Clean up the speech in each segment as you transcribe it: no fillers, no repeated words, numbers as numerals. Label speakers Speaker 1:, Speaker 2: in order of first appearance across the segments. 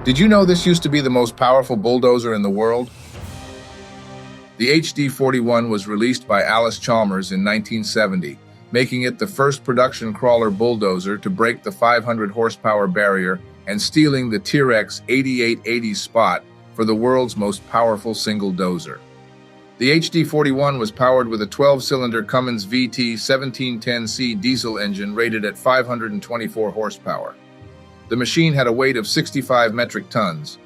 Speaker 1: Did you know this used to be the most powerful bulldozer in the world? The HD-41 was released by Alice Chalmers in 1970, making it the first production crawler bulldozer to break the 500 horsepower barrier and stealing the T-Rex 8880 spot for the world's most powerful single dozer. The HD-41 was powered with a 12-cylinder Cummins VT 1710C diesel engine rated at 524 horsepower. The machine had a weight of 65 metric tons.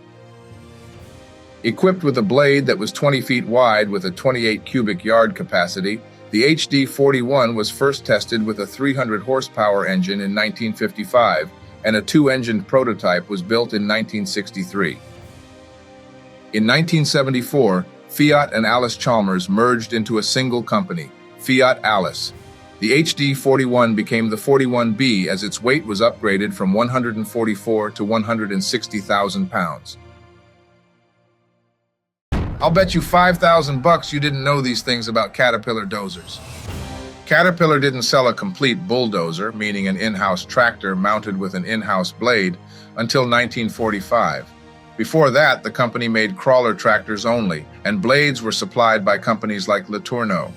Speaker 1: Equipped with a blade that was 20 feet wide with a 28 cubic yard capacity, the HD-41 was first tested with a 300 horsepower engine in 1955, and a two-engined prototype was built in 1963. In 1974, Fiat and Alice Chalmers merged into a single company, Fiat Alice. The HD-41 became the 41B as its weight was upgraded from 144 to 160,000 pounds. I'll bet you $5,000 you didn't know these things about Caterpillar dozers. Caterpillar didn't sell a complete bulldozer, meaning an in-house tractor mounted with an in-house blade, until 1945. Before that, the company made crawler tractors only, and blades were supplied by companies like Letourneau.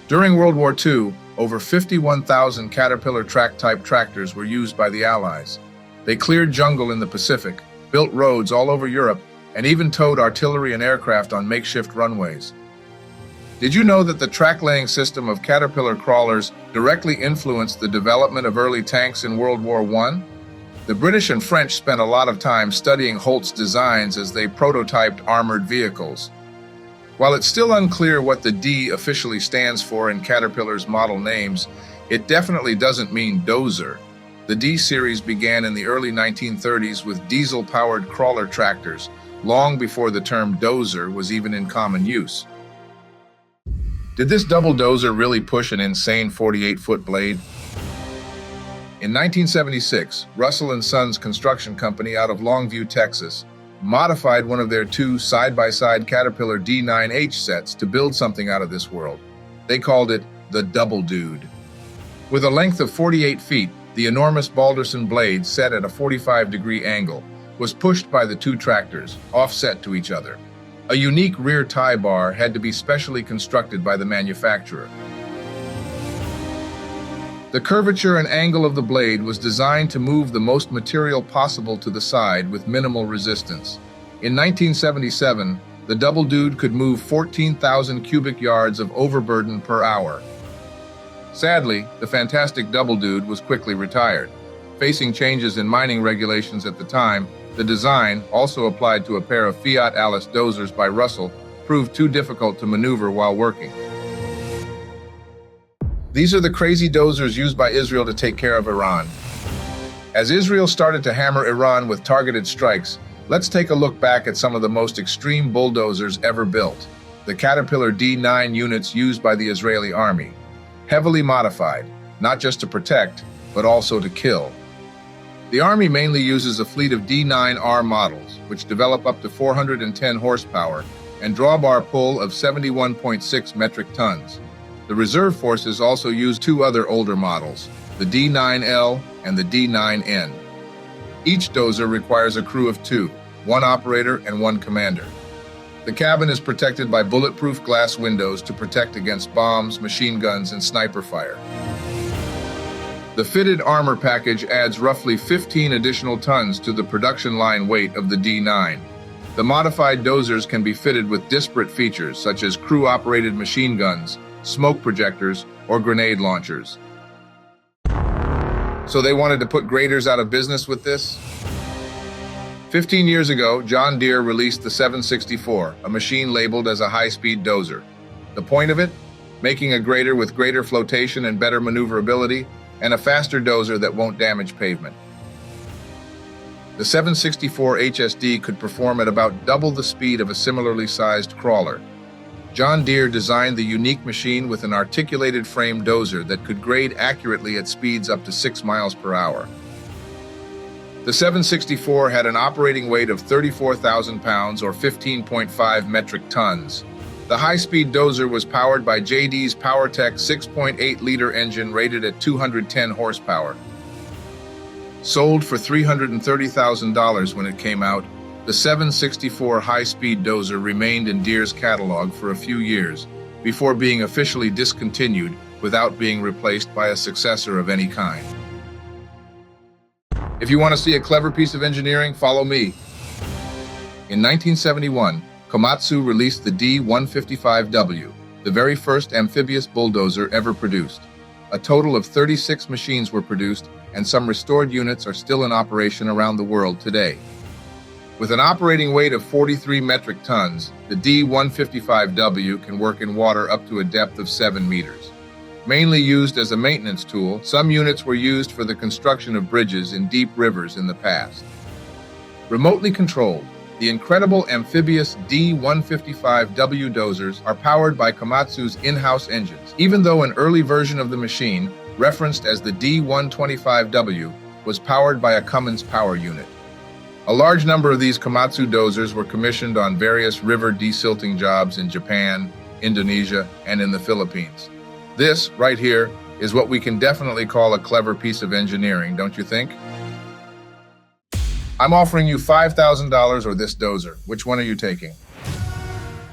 Speaker 1: During World War II, over 51,000 Caterpillar track-type tractors were used by the Allies. They cleared jungle in the Pacific, built roads all over Europe, and even towed artillery and aircraft on makeshift runways. Did you know that the track-laying system of Caterpillar crawlers directly influenced the development of early tanks in World War I? The British and French spent a lot of time studying Holt's designs as they prototyped armored vehicles. While it's still unclear what the D officially stands for in Caterpillar's model names, it definitely doesn't mean dozer. The D series began in the early 1930s with diesel-powered crawler tractors, long before the term dozer was even in common use. Did this double dozer really push an insane 48-foot blade? In 1976, Russell & Sons Construction Company out of Longview, Texas, modified one of their two side-by-side Caterpillar D9H sets to build something out of this world. They called it the Double Dude. With a length of 48 feet, the enormous Balderson blade, set at a 45-degree angle, was pushed by the two tractors, offset to each other. A unique rear tie bar had to be specially constructed by the manufacturer. The curvature and angle of the blade was designed to move the most material possible to the side with minimal resistance. In 1977, the Double Dude could move 14,000 cubic yards of overburden per hour. Sadly, the fantastic Double Dude was quickly retired. Facing changes in mining regulations at the time, the design, also applied to a pair of Fiat Alice dozers by Russell, proved too difficult to maneuver while working. These are the crazy dozers used by Israel to take care of Iran. As Israel started to hammer Iran with targeted strikes, let's take a look back at some of the most extreme bulldozers ever built, the Caterpillar D9 units used by the Israeli army. Heavily modified, not just to protect, but also to kill. The army mainly uses a fleet of D9R models, which develop up to 410 horsepower and drawbar pull of 71.6 metric tons. The reserve forces also use two other older models, the D9L and the D9N. Each dozer requires a crew of two, one operator and one commander. The cabin is protected by bulletproof glass windows to protect against bombs, machine guns, and sniper fire. The fitted armor package adds roughly 15 additional tons to the production line weight of the D9. The modified dozers can be fitted with disparate features such as crew-operated machine guns, smoke projectors, or grenade launchers. So they wanted to put graders out of business with this? 15 years ago, John Deere released the 764, a machine labeled as a high-speed dozer. The point of it? Making a grader with greater flotation and better maneuverability, and a faster dozer that won't damage pavement. The 764 HSD could perform at about double the speed of a similarly sized crawler. John Deere designed the unique machine with an articulated frame dozer that could grade accurately at speeds up to 6 miles per hour. The 764 had an operating weight of 34,000 pounds or 15.5 metric tons. The high-speed dozer was powered by JD's PowerTech 6.8-liter engine rated at 210 horsepower. Sold for $330,000 when it came out, the 764 high-speed dozer remained in Deere's catalog for a few years before being officially discontinued without being replaced by a successor of any kind. If you want to see a clever piece of engineering, follow me. In 1971, Komatsu released the D155W, the very first amphibious bulldozer ever produced. A total of 36 machines were produced, and some restored units are still in operation around the world today. With an operating weight of 43 metric tons, the D155W can work in water up to a depth of 7 meters. Mainly used as a maintenance tool, some units were used for the construction of bridges in deep rivers in the past. Remotely controlled, the incredible amphibious D155W dozers are powered by Komatsu's in-house engines, even though an early version of the machine, referenced as the D125W, was powered by a Cummins power unit. A large number of these Komatsu dozers were commissioned on various river desilting jobs in Japan, Indonesia, and in the Philippines. This, right here, is what we can definitely call a clever piece of engineering, don't you think? I'm offering you $5,000 or this dozer. Which one are you taking?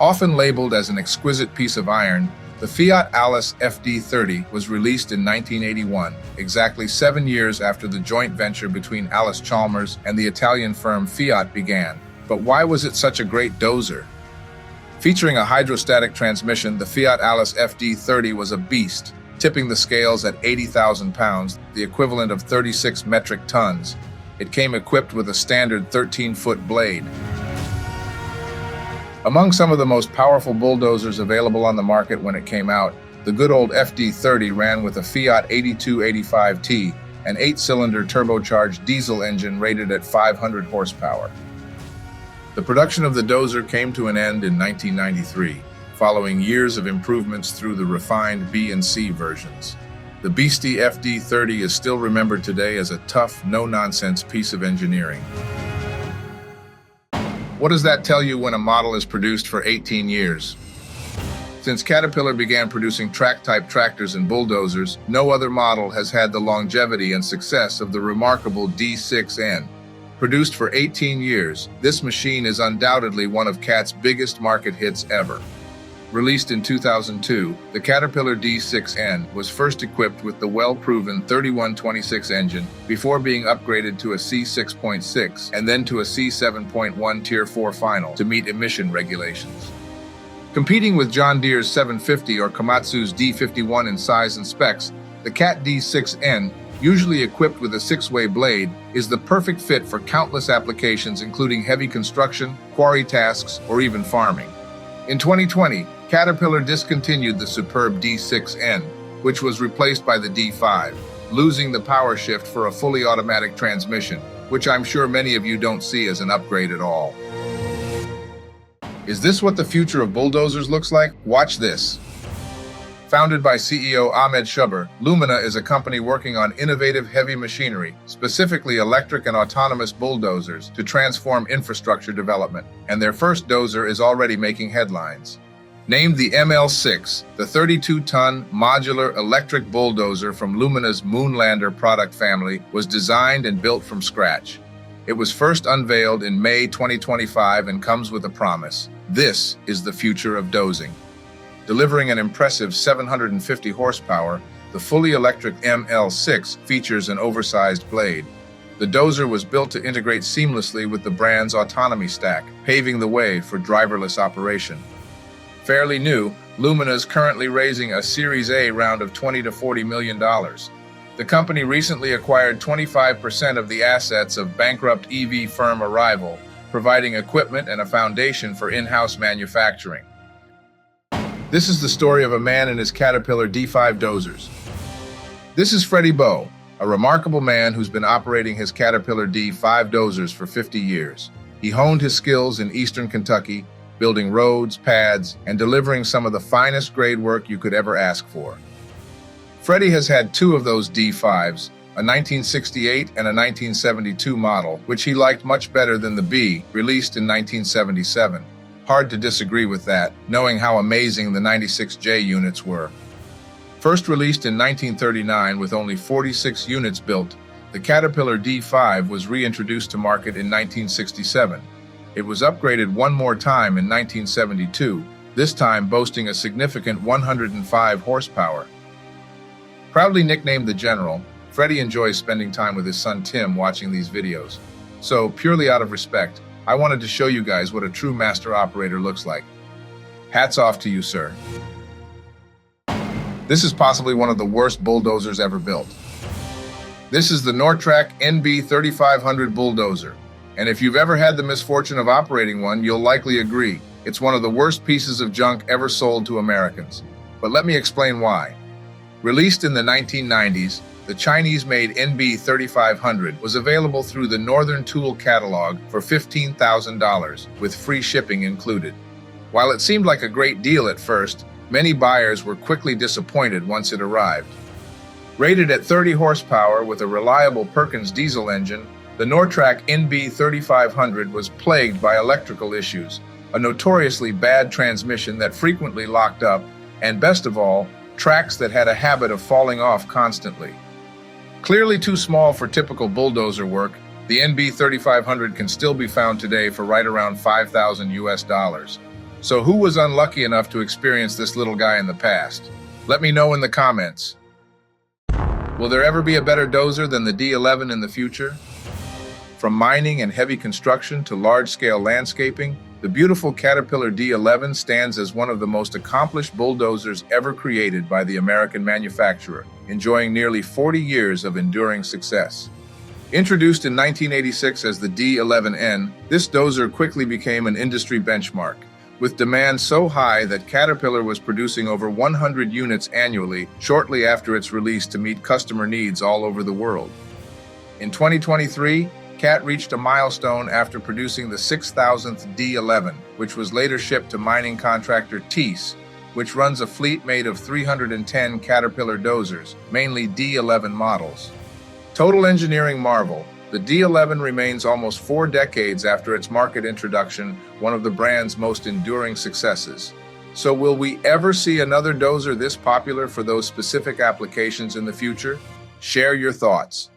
Speaker 1: Often labeled as an exquisite piece of iron, the Fiat Alice FD30 was released in 1981, exactly 7 years after the joint venture between Alice Chalmers and the Italian firm Fiat began. But why was it such a great dozer? Featuring a hydrostatic transmission, the Fiat Alice FD30 was a beast, tipping the scales at 80,000 pounds, the equivalent of 36 metric tons. It came equipped with a standard 13-foot blade. Among some of the most powerful bulldozers available on the market when it came out, the good old FD30 ran with a Fiat 8285T, an 8-cylinder turbocharged diesel engine rated at 500 horsepower. The production of the dozer came to an end in 1993, following years of improvements through the refined B and C versions. The beastie FD30 is still remembered today as a tough, no-nonsense piece of engineering. What does that tell you when a model is produced for 18 years? Since Caterpillar began producing track-type tractors and bulldozers, no other model has had the longevity and success of the remarkable D6N. Produced for 18 years, this machine is undoubtedly one of CAT's biggest market hits ever. Released in 2002, the Caterpillar D6N was first equipped with the well-proven 3126 engine before being upgraded to a C6.6 and then to a C7.1 Tier 4 final to meet emission regulations. Competing with John Deere's 750 or Komatsu's D51 in size and specs, the CAT D6N, usually equipped with a 6-way blade, is the perfect fit for countless applications including heavy construction, quarry tasks, or even farming. In 2020, Caterpillar discontinued the superb D6N, which was replaced by the D5, losing the power shift for a fully automatic transmission, which I'm sure many of you don't see as an upgrade at all. Is this what the future of bulldozers looks like? Watch this. Founded by CEO Ahmed Shuber, Lumina is a company working on innovative heavy machinery, specifically electric and autonomous bulldozers, to transform infrastructure development, and their first dozer is already making headlines. Named the ML6, the 32-ton modular electric bulldozer from Lumina's Moonlander product family was designed and built from scratch. It was first unveiled in May 2025 and comes with a promise. This is the future of dozing. Delivering an impressive 750 horsepower, the fully electric ML6 features an oversized blade. The dozer was built to integrate seamlessly with the brand's autonomy stack, paving the way for driverless operation. Fairly new, Lumina is currently raising a Series A round of $20 to $40 million. The company recently acquired 25% of the assets of bankrupt EV firm Arrival, providing equipment and a foundation for in-house manufacturing. This is the story of a man and his Caterpillar D5 dozers. This is Freddie Bowe, a remarkable man who's been operating his Caterpillar D5 dozers for 50 years. He honed his skills in eastern Kentucky, building roads, pads, and delivering some of the finest grade work you could ever ask for. Freddie has had 2 of those D5s, a 1968 and a 1972 model, which he liked much better than the B, released in 1977. Hard to disagree with that, knowing how amazing the 96J units were. First released in 1939 with only 46 units built, The Caterpillar D5 was reintroduced to market in 1967. It was upgraded one more time in 1972, this time boasting a significant 105 horsepower. Proudly nicknamed the General, Freddie enjoys spending time with his son Tim watching these videos. So, purely out of respect, I wanted to show you guys what a true master operator looks like. Hats off to you, sir. This is possibly one of the worst bulldozers ever built. This is the Nortrac NB 3500 bulldozer, and if you've ever had the misfortune of operating one, you'll likely agree. It's one of the worst pieces of junk ever sold to Americans. But let me explain why. Released in the 1990s, the Chinese-made NB 3500 was available through the Northern Tool catalog for $15,000, with free shipping included. While it seemed like a great deal at first, many buyers were quickly disappointed once it arrived. Rated at 30 horsepower with a reliable Perkins diesel engine, the Nortrac NB 3500 was plagued by electrical issues, a notoriously bad transmission that frequently locked up, and best of all, tracks that had a habit of falling off constantly. Clearly too small for typical bulldozer work, the NB 3500 can still be found today for right around $5,000 US. So who was unlucky enough to experience this little guy in the past? Let me know in the comments. Will there ever be a better dozer than the D11 in the future? From mining and heavy construction to large-scale landscaping, the beautiful Caterpillar D11 stands as one of the most accomplished bulldozers ever created by the American manufacturer, enjoying nearly 40 years of enduring success. Introduced in 1986 as the D11N, this dozer quickly became an industry benchmark, with demand so high that Caterpillar was producing over 100 units annually shortly after its release to meet customer needs all over the world. In 2023, Cat reached a milestone after producing the 6,000th D11, which was later shipped to mining contractor Thiess, which runs a fleet made of 310 Caterpillar dozers, mainly D11 models. Total engineering marvel, the D11 remains almost 4 decades after its market introduction, one of the brand's most enduring successes. So will we ever see another dozer this popular for those specific applications in the future? Share your thoughts.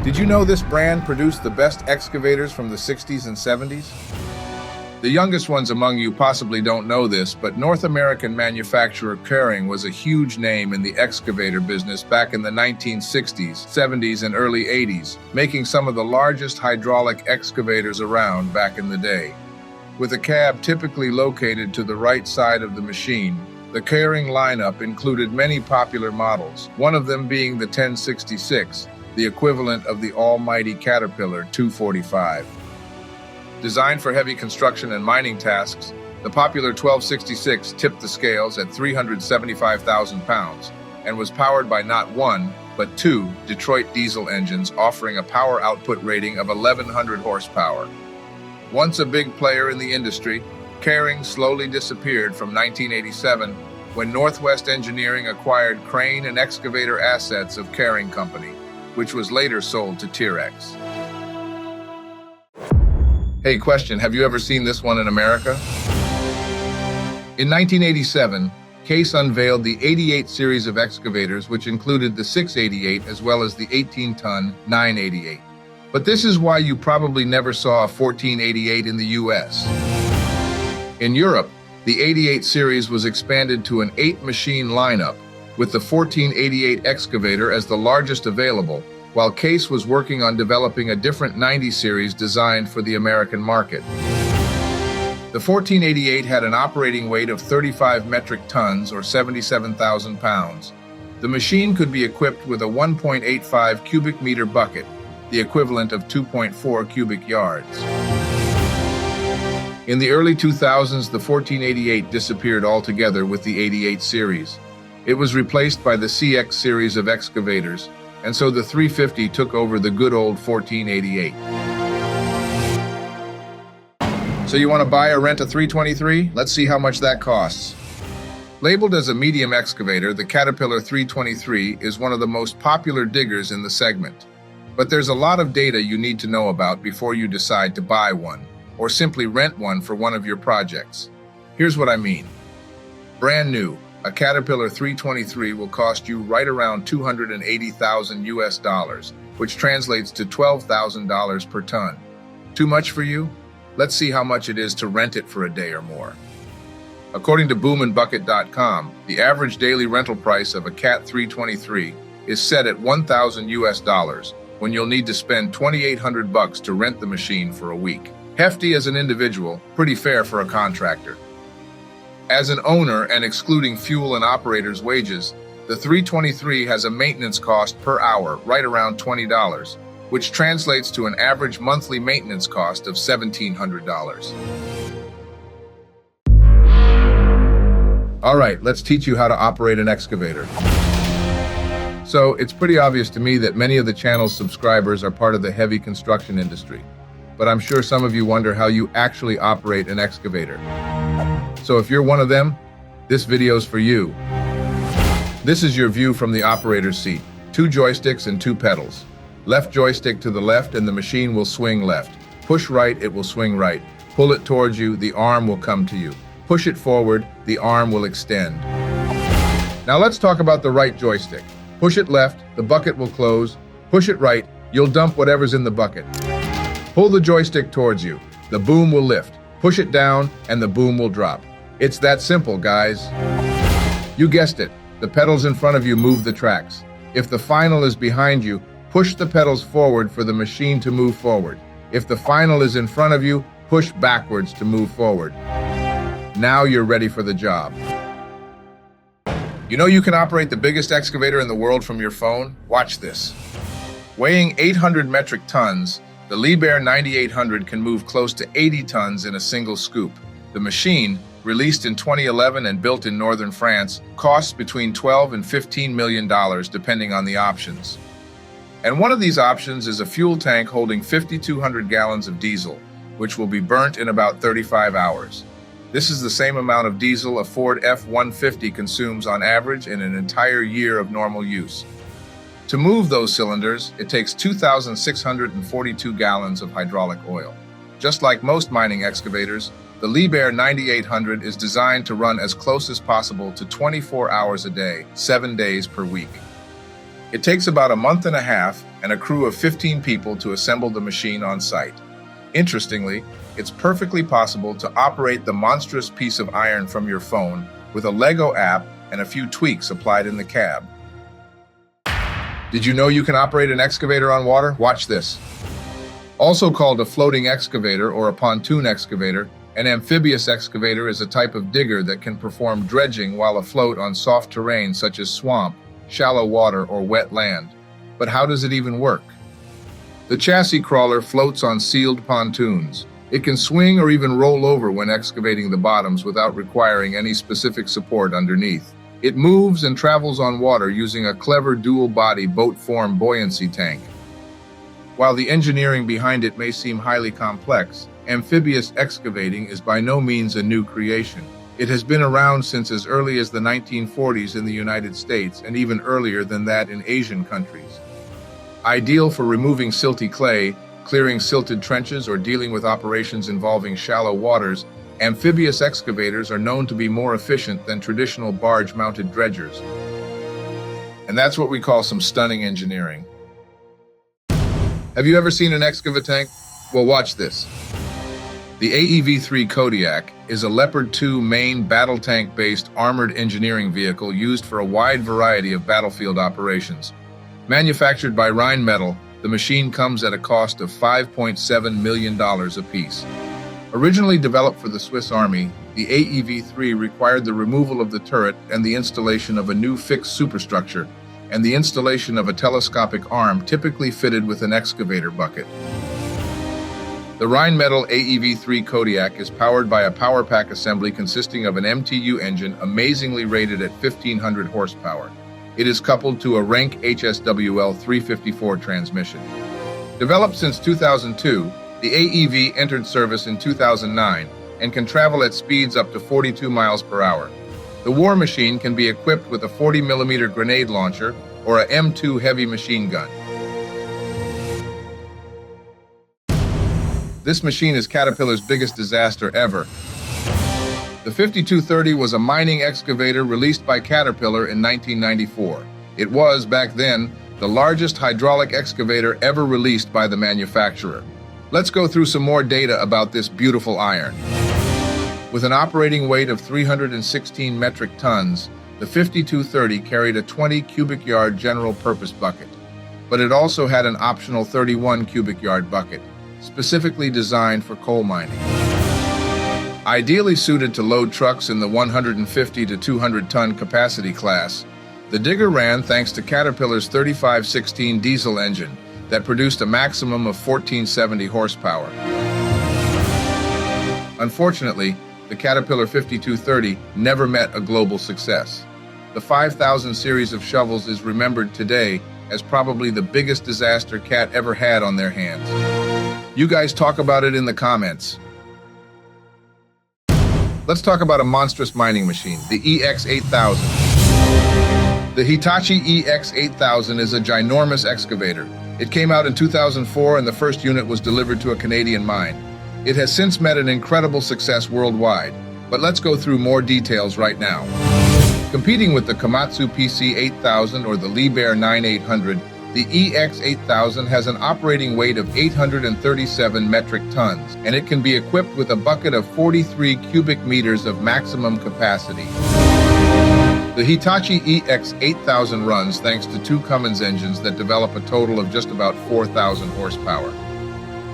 Speaker 1: Did you know this brand produced the best excavators from the 60s and 70s? The youngest ones among you possibly don't know this, but North American manufacturer Kering was a huge name in the excavator business back in the 1960s, 70s, and early 80s, making some of the largest hydraulic excavators around back in the day. With a cab typically located to the right side of the machine, the Kering lineup included many popular models, one of them being the 1066, the equivalent of the almighty Caterpillar 245. Designed for heavy construction and mining tasks, the popular 1266 tipped the scales at 375,000 pounds and was powered by not one, but 2 Detroit diesel engines offering a power output rating of 1,100 horsepower. Once a big player in the industry, Kering slowly disappeared from 1987 when Northwest Engineering acquired crane and excavator assets of Kering Company, which was later sold to T-Rex. Hey, question, have you ever seen this one in America? In 1987, Case unveiled the 88 series of excavators, which included the 688 as well as the 18-ton 988. But this is why you probably never saw a 1488 in the US. In Europe, the 88 series was expanded to an 8-machine lineup, with the 1488 excavator as the largest available, while Case was working on developing a different 90 series designed for the American market. The 1488 had an operating weight of 35 metric tons or 77,000 pounds. The machine could be equipped with a 1.85 cubic meter bucket, the equivalent of 2.4 cubic yards. In the early 2000s, the 1488 disappeared altogether with the 88 series. It was replaced by the CX series of excavators, and so the 350 took over the good old 1488. So you want to buy or rent a 323? Let's see how much that costs. Labeled as a medium excavator, the Caterpillar 323 is one of the most popular diggers in the segment. But there's a lot of data you need to know about before you decide to buy one, or simply rent one for one of your projects. Here's what I mean. Brand new, a Caterpillar 323 will cost you right around 280,000 US dollars, which translates to $12,000 per ton. Too much for you? Let's see how much it is to rent it for a day or more. According to boomandbucket.com, the average daily rental price of a Cat 323 is set at 1,000 US dollars, when you'll need to spend 2,800 bucks to rent the machine for a week. Hefty as an individual, pretty fair for a contractor. As an owner and excluding fuel and operators' wages, the 323 has a maintenance cost per hour right around $20, which translates to an average monthly maintenance cost of $1,700. All right, let's teach you how to operate an excavator. So, it's pretty obvious to me that many of the channel's subscribers are part of the heavy construction industry, but I'm sure some of you wonder how you actually operate an excavator. So if you're one of them, this video's for you. This is your view from the operator's seat. 2 joysticks and 2 pedals. Left joystick to the left and the machine will swing left. Push right, it will swing right. Pull it towards you, the arm will come to you. Push it forward, the arm will extend. Now let's talk about the right joystick. Push it left, the bucket will close. Push it right, you'll dump whatever's in the bucket. Pull the joystick towards you, the boom will lift. Push it down, and the boom will drop. It's that simple, guys. You guessed it, the pedals in front of you move the tracks. If the final is behind you, push the pedals forward for the machine to move forward. If the final is in front of you, push backwards to move forward. Now you're ready for the job. You know you can operate the biggest excavator in the world from your phone? Watch this. Weighing 800 metric tons, the Liebherr 9800 can move close to 80 tons in a single scoop. The machine, released in 2011 and built in northern France, costs between $12 and $15 million depending on the options. And one of these options is a fuel tank holding 5,200 gallons of diesel, which will be burnt in about 35 hours. This is the same amount of diesel a Ford F-150 consumes on average in an entire year of normal use. To move those cylinders, it takes 2,642 gallons of hydraulic oil. Just like most mining excavators, the Liebherr 9800 is designed to run as close as possible to 24 hours a day, 7 days per week. It takes about a month and a half and a crew of 15 people to assemble the machine on site. Interestingly, it's perfectly possible to operate the monstrous piece of iron from your phone with a Lego app and a few tweaks applied in the cab. Did you know you can operate an excavator on water? Watch this. Also called a floating excavator or a pontoon excavator, an amphibious excavator is a type of digger that can perform dredging while afloat on soft terrain such as swamp, shallow water, or wet land. But how does it even work? The chassis crawler floats on sealed pontoons. It can swing or even roll over when excavating the bottoms without requiring any specific support underneath. It moves and travels on water using a clever dual-body boat-form buoyancy tank. While the engineering behind it may seem highly complex, amphibious excavating is by no means a new creation. It has been around since as early as the 1940s in the United States and even earlier than that in Asian countries. Ideal for removing silty clay, clearing silted trenches, or dealing with operations involving shallow waters, amphibious excavators are known to be more efficient than traditional barge-mounted dredgers. And that's what we call some stunning engineering. Have you ever seen an excavator tank? Well, watch this. The AEV-3 Kodiak is a Leopard 2 main battle tank-based armored engineering vehicle used for a wide variety of battlefield operations. Manufactured by Rheinmetall, the machine comes at a cost of $5.7 million apiece. Originally developed for the Swiss Army, the AEV-3 required the removal of the turret and the installation of a new fixed superstructure, and the installation of a telescopic arm typically fitted with an excavator bucket. The Rheinmetall AEV-3 Kodiak is powered by a power pack assembly consisting of an MTU engine amazingly rated at 1,500 horsepower. It is coupled to a Renk HSWL 354 transmission. Developed since 2002, the AEV entered service in 2009 and can travel at speeds up to 42 miles per hour. The war machine can be equipped with a 40mm grenade launcher or a M2 heavy machine gun. This machine is Caterpillar's biggest disaster ever. The 5230 was a mining excavator released by Caterpillar in 1994. It was, back then, the largest hydraulic excavator ever released by the manufacturer. Let's go through some more data about this beautiful iron. With an operating weight of 316 metric tons, the 5230 carried a 20 cubic yard general purpose bucket, but it also had an optional 31 cubic yard bucket, specifically designed for coal mining. Ideally suited to load trucks in the 150 to 200 ton capacity class, the digger ran thanks to Caterpillar's 3516 diesel engine that produced a maximum of 1470 horsepower. Unfortunately, the Caterpillar 5230 never met a global success. The 5000 series of shovels is remembered today as probably the biggest disaster Cat ever had on their hands. You guys talk about it in the comments. Let's talk about a monstrous mining machine, the EX8000. The Hitachi EX8000 is a ginormous excavator. It came out in 2004 and the first unit was delivered to a Canadian mine. It has since met an incredible success worldwide, but let's go through more details right now. Competing with the Komatsu PC8000 or the Liebherr 9800, the EX8000 has an operating weight of 837 metric tons, and it can be equipped with a bucket of 43 cubic meters of maximum capacity. The Hitachi EX8000 runs thanks to two Cummins engines that develop a total of just about 4,000 horsepower.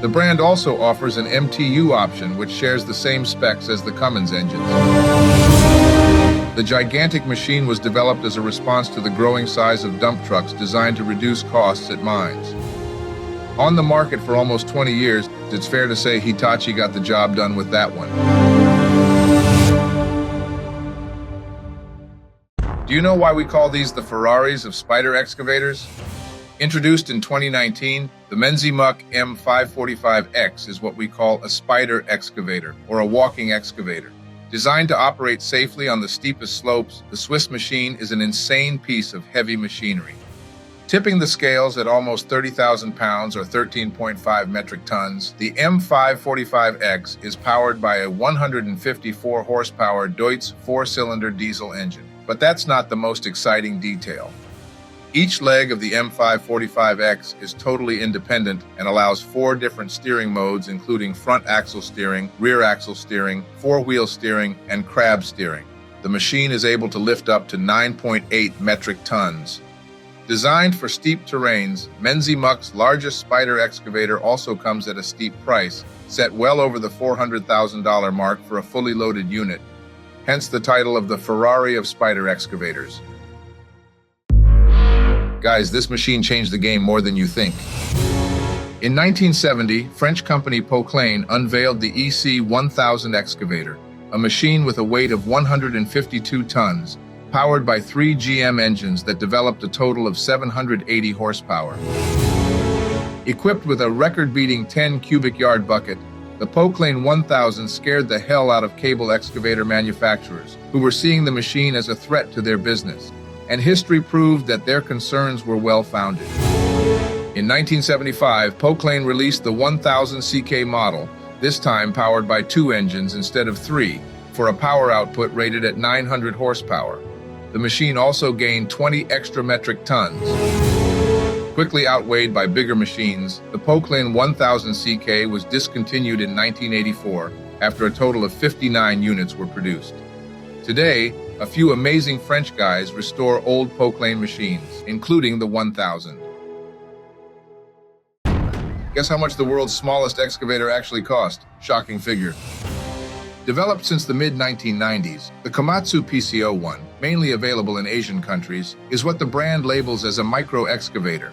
Speaker 1: The brand also offers an MTU option which shares the same specs as the Cummins engines. The gigantic machine was developed as a response to the growing size of dump trucks designed to reduce costs at mines. On the market for almost 20 years, it's fair to say Hitachi got the job done with that one. Do you know why we call these the Ferraris of spider excavators? Introduced in 2019, the Menzimuck M545X is what we call a spider excavator, or a walking excavator. Designed to operate safely on the steepest slopes, the Swiss machine is an insane piece of heavy machinery. Tipping the scales at almost 30,000 pounds or 13.5 metric tons, the M545X is powered by a 154 horsepower Deutz 4-cylinder diesel engine. But that's not the most exciting detail. Each leg of the M545X is totally independent and allows 4 different steering modes, including front axle steering, rear axle steering, 4-wheel steering, and crab steering. The machine is able to lift up to 9.8 metric tons. Designed for steep terrains, Menzimuck's largest spider excavator also comes at a steep price, set well over the $400,000 mark for a fully loaded unit. Hence the title of the Ferrari of spider excavators. Guys, this machine changed the game more than you think. In 1970, French company Poquelin unveiled the EC1000 excavator, a machine with a weight of 152 tons, powered by 3 GM engines that developed a total of 780 horsepower. Equipped with a record-beating 10 cubic yard bucket, the Poquelin 1000 scared the hell out of cable excavator manufacturers, who were seeing the machine as a threat to their business, and history proved that their concerns were well-founded. In 1975, Poquelin released the 1000 CK model, this time powered by 2 engines instead of 3, for a power output rated at 900 horsepower. The machine also gained 20 extra metric tons. Quickly outweighed by bigger machines, the Poquelin 1000 CK was discontinued in 1984 after a total of 59 units were produced. Today, a few amazing French guys restore old Poquelin machines, including the 1000. Guess how much the world's smallest excavator actually cost? Shocking figure. Developed since the mid-1990s, the Komatsu PC01, mainly available in Asian countries, is what the brand labels as a micro-excavator.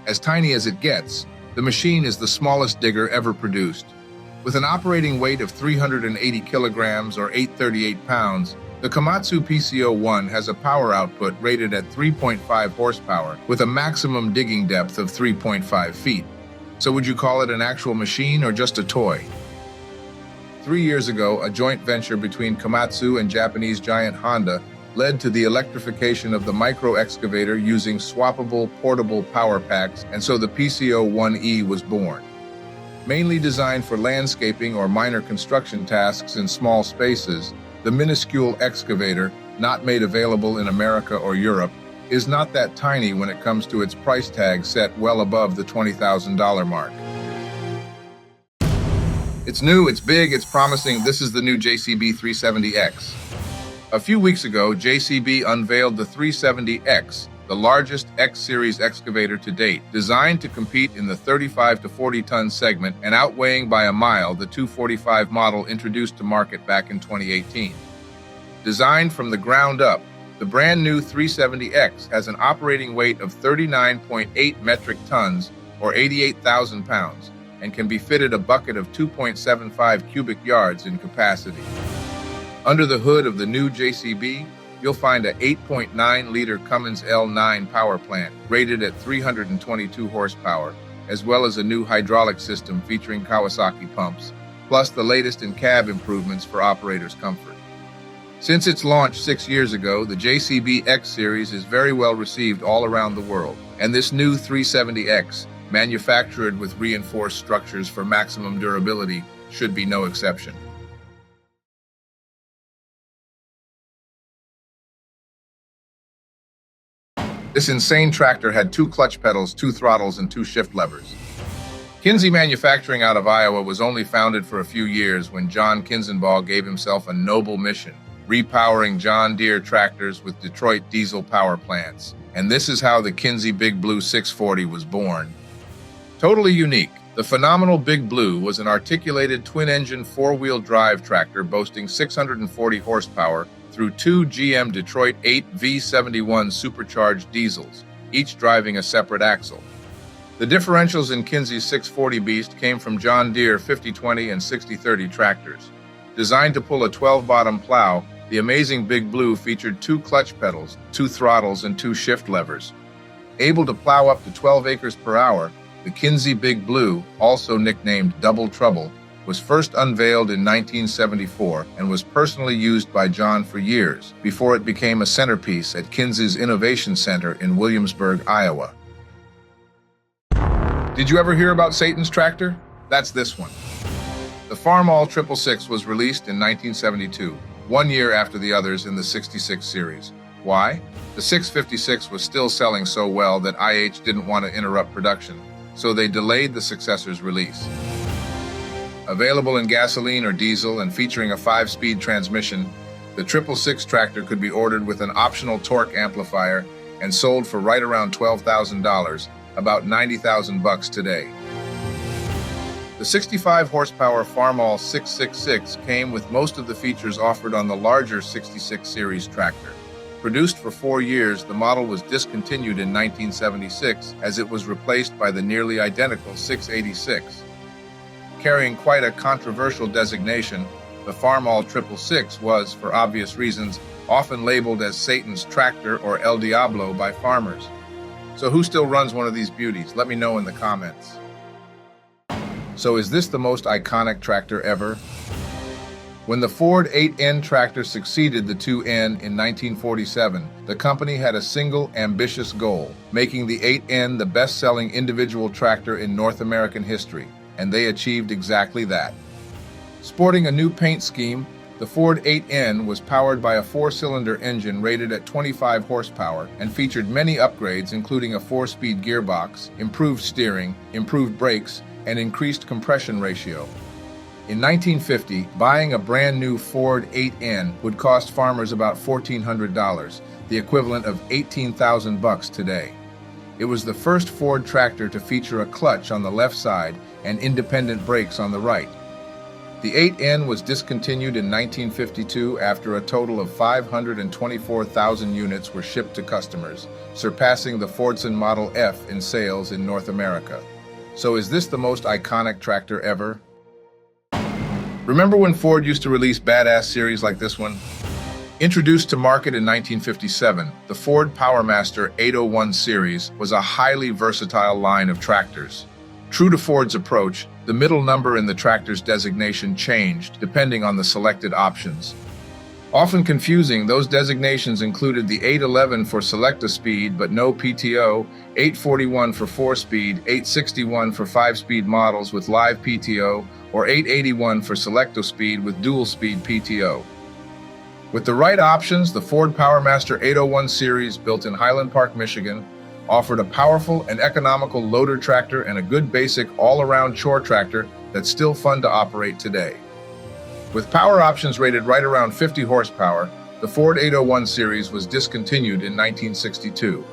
Speaker 1: As tiny as it gets, the machine is the smallest digger ever produced. With an operating weight of 380 kilograms or 838 pounds, the Komatsu PC01 has a power output rated at 3.5 horsepower with a maximum digging depth of 3.5 feet. So would you call it an actual machine or just a toy? 3 years ago, a joint venture between Komatsu and Japanese giant Honda led to the electrification of the micro-excavator using swappable portable power packs, and so the PC01E was born. Mainly designed for landscaping or minor construction tasks in small spaces, the The minuscule excavator, not made available in America or Europe, is not that tiny when it comes to its price tag set well above the $20,000 mark. It's new, it's big, it's promising. This is the new JCB 370X. A few weeks ago, JCB unveiled the 370X, the largest X-Series excavator to date, designed to compete in the 35 to 40-ton segment and outweighing by a mile the 245 model introduced to market back in 2018. Designed from the ground up, the brand new 370X has an operating weight of 39.8 metric tons, or 88,000 pounds, and can be fitted a bucket of 2.75 cubic yards in capacity. Under the hood of the new JCB, you'll find a 8.9-liter Cummins L9 power plant rated at 322 horsepower, as well as a new hydraulic system featuring Kawasaki pumps, plus the latest in cab improvements for operators' comfort. Since its launch 6 years ago, the JCB X Series is very well received all around the world, and this new 370X, manufactured with reinforced structures for maximum durability, should be no exception. This insane tractor had 2 clutch pedals, 2 throttles, and 2 shift levers. Kinsey Manufacturing out of Iowa was only founded for a few years when John Kinzenbaugh gave himself a noble mission, repowering John Deere tractors with Detroit diesel power plants. And this is how the Kinsey Big Blue 640 was born. Totally unique, the phenomenal Big Blue was an articulated twin-engine 4-wheel drive tractor boasting 640 horsepower through 2 GM Detroit 8 V71 supercharged diesels, each driving a separate axle. The differentials in Kinsey's 640 beast came from John Deere 5020 and 6030 tractors. Designed to pull a 12-bottom plow, the amazing Big Blue featured 2 clutch pedals, 2 throttles, and 2 shift levers. Able to plow up to 12 acres per hour, the Kinsey Big Blue, also nicknamed Double Trouble, was first unveiled in 1974 and was personally used by John for years before it became a centerpiece at Kinsey's Innovation Center in Williamsburg, Iowa. Did you ever hear about Satan's tractor? That's this one. The Farmall 666 was released in 1972, 1 year after the others in the 66 series. Why? The 656 was still selling so well that IH didn't want to interrupt production, so they delayed the successor's release. Available in gasoline or diesel and featuring a 5-speed transmission, the 666 tractor could be ordered with an optional torque amplifier and sold for right around $12,000, about $90,000 today. The 65 horsepower Farmall 666 came with most of the features offered on the larger 66 series tractor. Produced for 4 years, the model was discontinued in 1976 as it was replaced by the nearly identical 686. Carrying quite a controversial designation, the Farmall 666 was, for obvious reasons, often labeled as Satan's tractor or El Diablo by farmers. So who still runs one of these beauties? Let me know in the comments. So is this the most iconic tractor ever? When the Ford 8N tractor succeeded the 2N in 1947, the company had a single ambitious goal, making the 8N the best-selling individual tractor in North American history, and they achieved exactly that. Sporting a new paint scheme, the Ford 8N was powered by a 4-cylinder engine rated at 25 horsepower and featured many upgrades including a 4-speed gearbox, improved steering, improved brakes, and increased compression ratio. In 1950, buying a brand new Ford 8N would cost farmers about $1,400, the equivalent of $18,000 today. It was the first Ford tractor to feature a clutch on the left side and independent brakes on the right. The 8N was discontinued in 1952 after a total of 524,000 units were shipped to customers, surpassing the Fordson Model F in sales in North America. So is this the most iconic tractor ever? Remember when Ford used to release badass series like this one? Introduced to market in 1957, the Ford PowerMaster 801 series was a highly versatile line of tractors. True to Ford's approach, the middle number in the tractor's designation changed depending on the selected options. Often confusing, those designations included the 811 for select-a-speed but no PTO, 841 for 4-speed, 861 for 5-speed models with live PTO, or 881 for select-a-speed with dual-speed PTO. With the right options, the Ford PowerMaster 801 series, built in Highland Park, Michigan, offered a powerful and economical loader tractor and a good basic all-around chore tractor that's still fun to operate today. With power options rated right around 50 horsepower, the Ford 801 series was discontinued in 1962.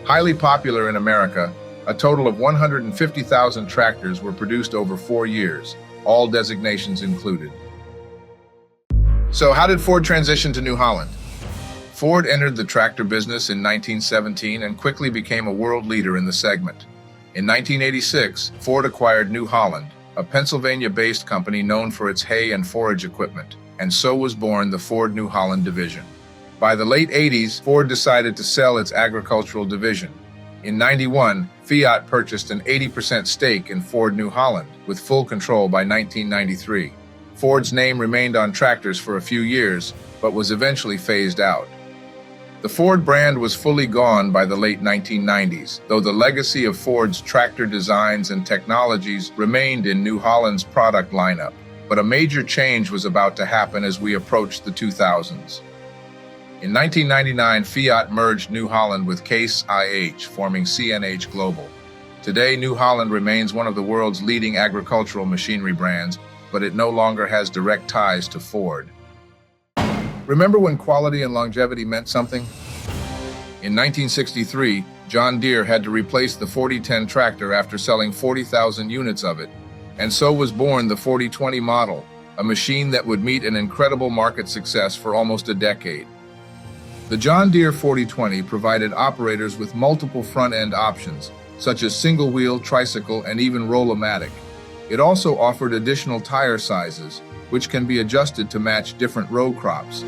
Speaker 1: Highly popular in America, a total of 150,000 tractors were produced over 4 years, all designations included. So how did Ford transition to New Holland? Ford entered the tractor business in 1917 and quickly became a world leader in the segment. In 1986, Ford acquired New Holland, a Pennsylvania-based company known for its hay and forage equipment, and so was born the Ford New Holland division. By the late 80s, Ford decided to sell its agricultural division. In '91, Fiat purchased an 80% stake in Ford New Holland, with full control by 1993. Ford's name remained on tractors for a few years, but was eventually phased out. The Ford brand was fully gone by the late 1990s, though the legacy of Ford's tractor designs and technologies remained in New Holland's product lineup. But a major change was about to happen as we approached the 2000s. In 1999, Fiat merged New Holland with Case IH, forming CNH Global. Today, New Holland remains one of the world's leading agricultural machinery brands, but it no longer has direct ties to Ford. Remember when quality and longevity meant something? In 1963, John Deere had to replace the 4010 tractor after selling 40,000 units of it, and so was born the 4020 model, a machine that would meet an incredible market success for almost a decade. The John Deere 4020 provided operators with multiple front-end options, such as single-wheel, tricycle, and even roll-o-matic. It also offered additional tire sizes, which can be adjusted to match different row crops.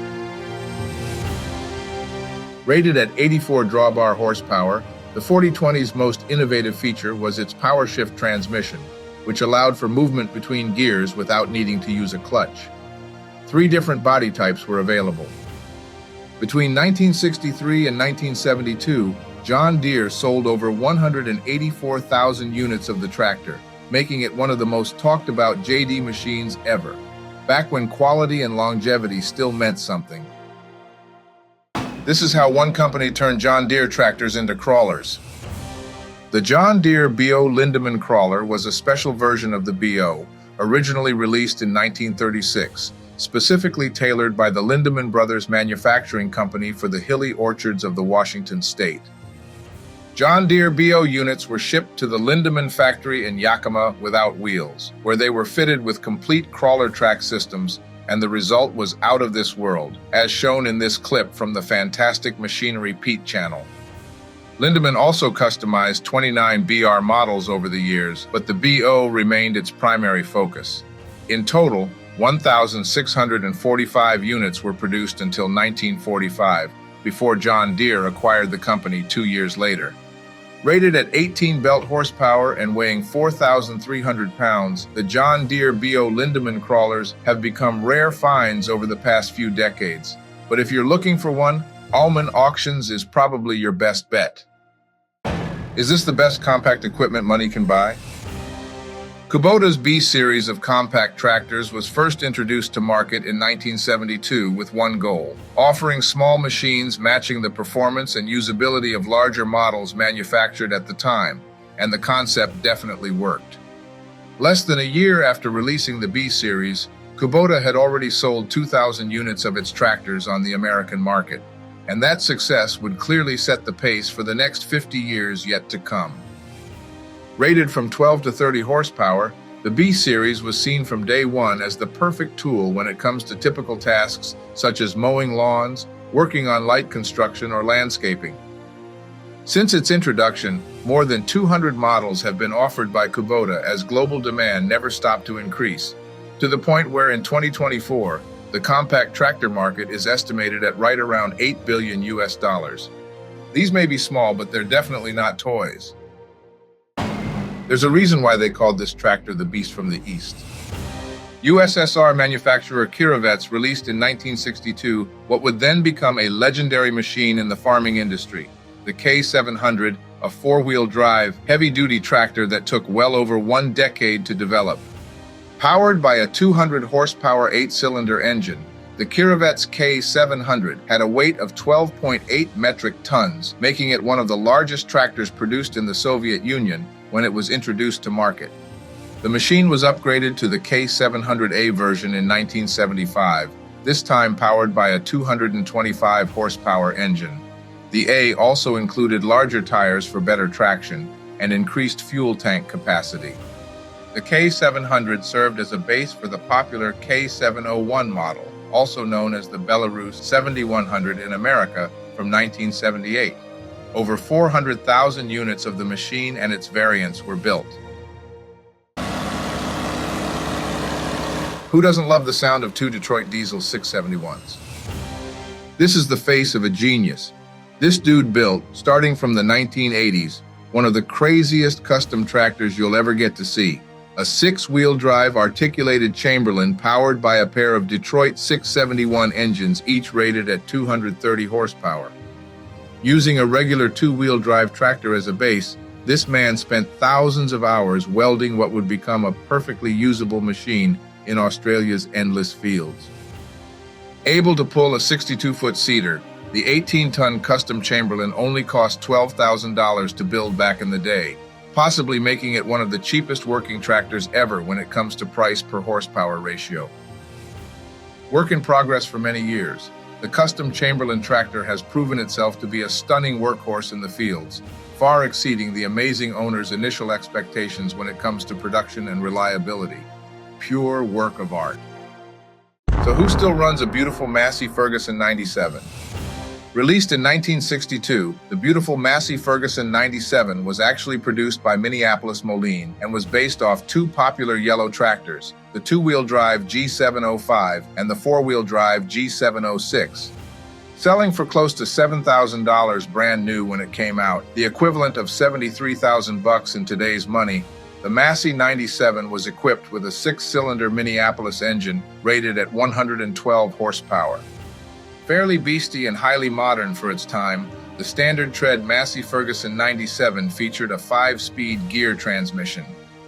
Speaker 1: Rated at 84 drawbar horsepower, the 4020's most innovative feature was its power shift transmission, which allowed for movement between gears without needing to use a clutch. 3 different body types were available. Between 1963 and 1972, John Deere sold over 184,000 units of the tractor, making it one of the most talked about JD machines ever, back when quality and longevity still meant something. This is how one company turned John Deere tractors into crawlers. The John Deere BO Lindemann crawler was a special version of the BO, originally released in 1936, specifically tailored by the Lindemann Brothers Manufacturing Company for the hilly orchards of the Washington state. John Deere BO units were shipped to the Lindemann factory in Yakima without wheels, where they were fitted with complete crawler track systems, and the result was out of this world, as shown in this clip from the Fantastic Machinery Pete channel. Lindemann also customized 29 BR models over the years, but the BO remained its primary focus. In total, 1,645 units were produced until 1945, before John Deere acquired the company 2 years later. Rated at 18 belt horsepower and weighing 4,300 pounds, the John Deere BO Lindemann crawlers have become rare finds over the past few decades. But if you're looking for one, Allman Auctions is probably your best bet. Is this the best compact equipment money can buy? Kubota's B series of compact tractors was first introduced to market in 1972 with one goal: offering small machines matching the performance and usability of larger models manufactured at the time, and the concept definitely worked. Less than a year after releasing the B series, Kubota had already sold 2,000 units of its tractors on the American market, and that success would clearly set the pace for the next 50 years yet to come. Rated from 12 to 30 horsepower, the B series was seen from day one as the perfect tool when it comes to typical tasks such as mowing lawns, working on light construction, or landscaping. Since its introduction, more than 200 models have been offered by Kubota as global demand never stopped to increase, to the point where in 2024, the compact tractor market is estimated at right around $8 billion US. These may be small, but they're definitely not toys. There's a reason why they called this tractor the Beast from the East. USSR manufacturer Kirovets released in 1962 what would then become a legendary machine in the farming industry, the K700, a four-wheel drive, heavy-duty tractor that took well over 1 decade to develop. Powered by a 200 horsepower 8-cylinder engine, The Kiravet's K700 had a weight of 12.8 metric tons, making it one of the largest tractors produced in the Soviet Union when it was introduced to market. The machine was upgraded to the K700A version in 1975, this time powered by a 225 horsepower engine. The A also included larger tires for better traction and increased fuel tank capacity. The K700 served as a base for the popular K701 model, also known as the Belarus 7100 in America, from 1978. Over 400,000 units of the machine and its variants were built. Who doesn't love the sound of two Detroit Diesel 671s? This is the face of a genius. This dude built, starting from the 1980s, one of the craziest custom tractors you'll ever get to see. A six-wheel drive articulated Chamberlain powered by a pair of Detroit 671 engines, each rated at 230 horsepower. Using a regular two-wheel drive tractor as a base, this man spent thousands of hours welding what would become a perfectly usable machine in Australia's endless fields. Able to pull a 62-foot seater, the 18-ton custom Chamberlain only cost $12,000 to build back in the day, possibly making it one of the cheapest working tractors ever when it comes to price per horsepower ratio. Work in progress for many years, the custom Chamberlain tractor has proven itself to be a stunning workhorse in the fields, far exceeding the amazing owner's initial expectations when it comes to production and reliability. Pure work of art. So who still runs a beautiful Massey Ferguson 97? Released in 1962, the beautiful Massey Ferguson 97 was actually produced by Minneapolis Moline and was based off two popular yellow tractors, the two-wheel drive G705 and the four-wheel drive G706. Selling for close to $7,000 brand new when it came out, the equivalent of $73,000 in today's money, the Massey 97 was equipped with a six-cylinder Minneapolis engine rated at 112 horsepower. Fairly beastie and highly modern for its time, the standard tread Massey Ferguson 97 featured a 5-speed gear transmission.